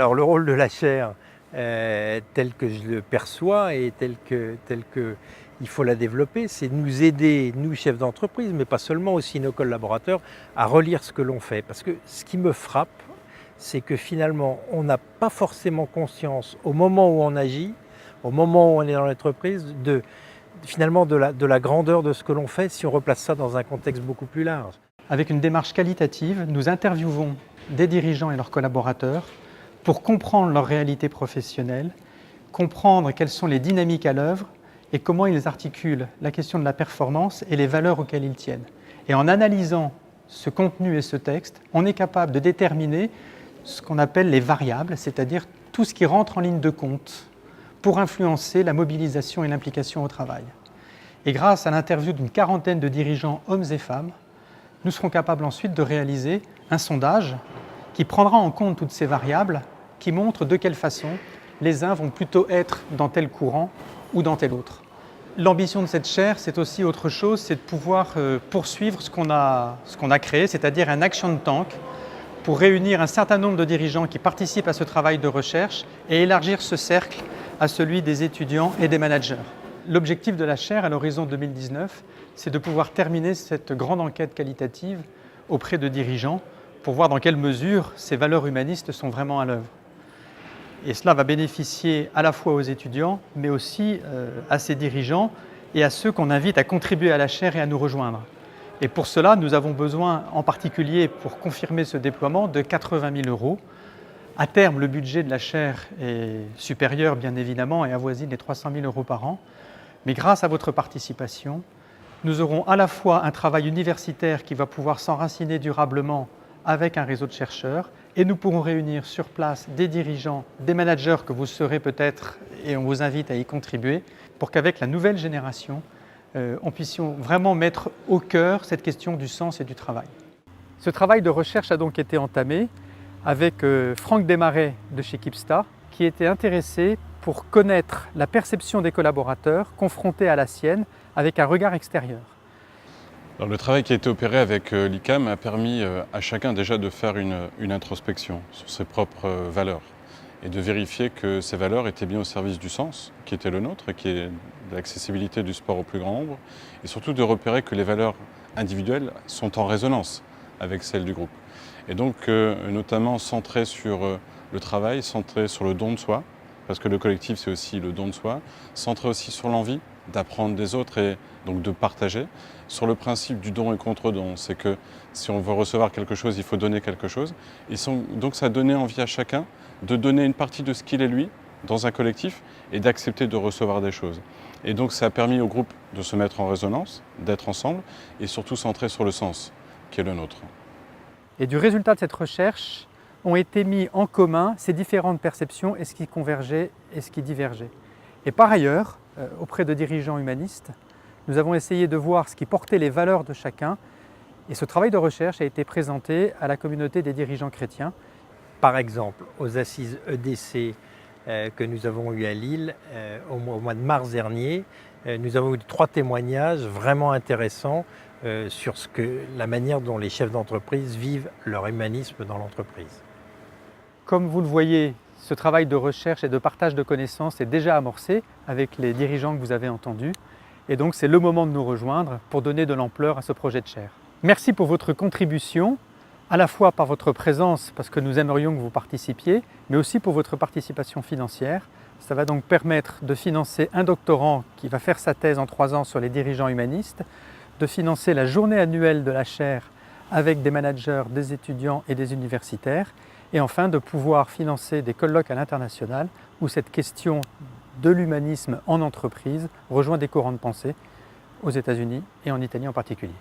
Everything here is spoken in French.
Alors le rôle de la chaire, tel que je le perçois et tel que il faut la développer, c'est de nous aider, nous chefs d'entreprise, mais pas seulement, aussi nos collaborateurs, à relire ce que l'on fait. Parce que ce qui me frappe, c'est que finalement, on n'a pas forcément conscience au moment où on agit, au moment où on est dans l'entreprise, finalement de la grandeur de ce que l'on fait si on replace ça dans un contexte beaucoup plus large. Avec une démarche qualitative, nous interviewons des dirigeants et leurs collaborateurs pour comprendre leur réalité professionnelle, comprendre quelles sont les dynamiques à l'œuvre et comment ils articulent la question de la performance et les valeurs auxquelles ils tiennent. Et en analysant ce contenu et ce texte, on est capable de déterminer ce qu'on appelle les variables, c'est-à-dire tout ce qui rentre en ligne de compte pour influencer la mobilisation et l'implication au travail. Et grâce à l'interview d'une quarantaine de dirigeants, hommes et femmes, nous serons capables ensuite de réaliser un sondage qui prendra en compte toutes ces variables, qui montre de quelle façon les uns vont plutôt être dans tel courant ou dans tel autre. L'ambition de cette chaire, c'est aussi autre chose, c'est de pouvoir poursuivre ce qu'on a créé, c'est-à-dire un action tank pour réunir un certain nombre de dirigeants qui participent à ce travail de recherche et élargir ce cercle à celui des étudiants et des managers. L'objectif de la chaire à l'horizon 2019, c'est de pouvoir terminer cette grande enquête qualitative auprès de dirigeants pour voir dans quelle mesure ces valeurs humanistes sont vraiment à l'œuvre. Et cela va bénéficier à la fois aux étudiants, mais aussi à ces dirigeants et à ceux qu'on invite à contribuer à la chaire et à nous rejoindre. Et pour cela, nous avons besoin, en particulier pour confirmer ce déploiement, de 80 000 €. À terme, le budget de la chaire est supérieur, bien évidemment, et avoisine les 300 000 € par an. Mais grâce à votre participation, nous aurons à la fois un travail universitaire qui va pouvoir s'enraciner durablement avec un réseau de chercheurs, et nous pourrons réunir sur place des dirigeants, des managers que vous serez peut-être, et on vous invite à y contribuer, pour qu'avec la nouvelle génération, on puisse vraiment mettre au cœur cette question du sens et du travail. Ce travail de recherche a donc été entamé avec Franck Desmarais de chez Kipsta, qui était intéressé pour connaître la perception des collaborateurs confrontés à la sienne avec un regard extérieur. Alors, le travail qui a été opéré avec l'ICAM a permis à chacun déjà de faire une introspection sur ses propres valeurs et de vérifier que ces valeurs étaient bien au service du sens qui était le nôtre, qui est l'accessibilité du sport au plus grand nombre, et surtout de repérer que les valeurs individuelles sont en résonance avec celles du groupe. Et donc notamment centré sur le travail, centré sur le don de soi, parce que le collectif c'est aussi le don de soi, centré aussi sur l'envie d'apprendre des autres et donc de partager, sur le principe du don et contre-don, c'est que si on veut recevoir quelque chose, il faut donner quelque chose. Et donc ça a donné envie à chacun de donner une partie de ce qu'il est lui dans un collectif et d'accepter de recevoir des choses. Et donc ça a permis au groupe de se mettre en résonance, d'être ensemble et surtout centré sur le sens qui est le nôtre. Et du résultat de cette recherche ont été mis en commun ces différentes perceptions et ce qui convergeait et ce qui divergeait. Et par ailleurs, auprès de dirigeants humanistes, nous avons essayé de voir ce qui portait les valeurs de chacun, et ce travail de recherche a été présenté à la communauté des dirigeants chrétiens. Par exemple, aux assises EDC que nous avons eues à Lille au mois de mars dernier, nous avons eu 3 témoignages vraiment intéressants sur la manière dont les chefs d'entreprise vivent leur humanisme dans l'entreprise. Comme vous le voyez, ce travail de recherche et de partage de connaissances est déjà amorcé avec les dirigeants que vous avez entendus. Et donc c'est le moment de nous rejoindre pour donner de l'ampleur à ce projet de chaire. Merci pour votre contribution, à la fois par votre présence, parce que nous aimerions que vous participiez, mais aussi pour votre participation financière. Ça va donc permettre de financer un doctorant qui va faire sa thèse en 3 ans sur les dirigeants humanistes, de financer la journée annuelle de la chaire avec des managers, des étudiants et des universitaires, et enfin de pouvoir financer des colloques à l'international où cette question de l'humanisme en entreprise rejoint des courants de pensée aux États-Unis et en Italie en particulier.